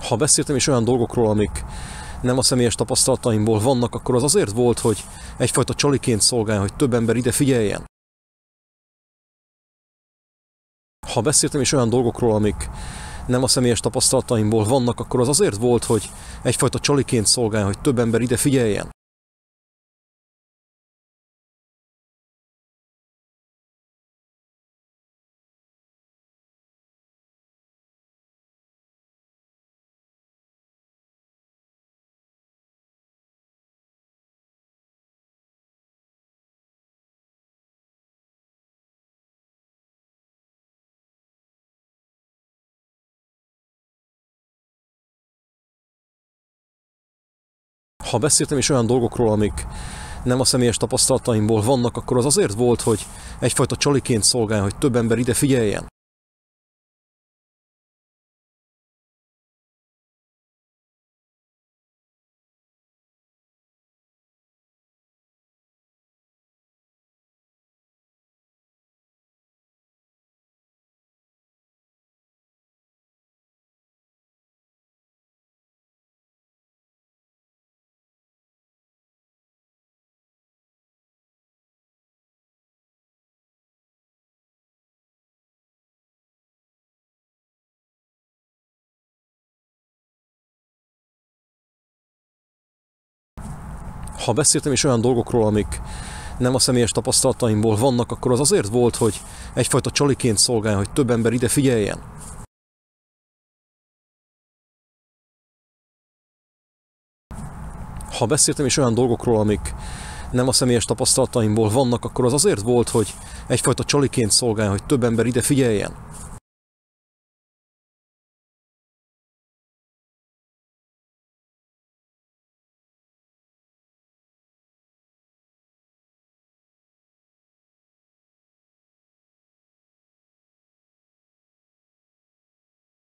Ha beszéltem is olyan dolgokról, amik nem a személyes tapasztalataimból vannak, akkor az azért volt, hogy egyfajta csaliként szolgáljon, hogy több ember ide figyeljen. Ha beszéltem is olyan dolgokról, amik nem a személyes tapasztalataimból vannak, akkor az azért volt, hogy egyfajta csaliként szolgáljon, hogy több ember ide figyeljen. Ha beszéltem is olyan dolgokról, amik nem a személyes tapasztalataimból vannak, akkor az azért volt, hogy egyfajta csaliként szolgáljon, hogy több ember ide figyeljen. Ha beszéltem is olyan dolgokról, amik nem a személyes tapasztalataimból vannak, akkor az azért volt, hogy egyfajta csaliként szolgáljon, hogy több ember ide figyeljen. Ha beszéltem is olyan dolgokról, amik nem a személyes tapasztalataimból vannak, akkor az azért volt, hogy egyfajta csaliként szolgáljon, hogy több ember ide figyeljen.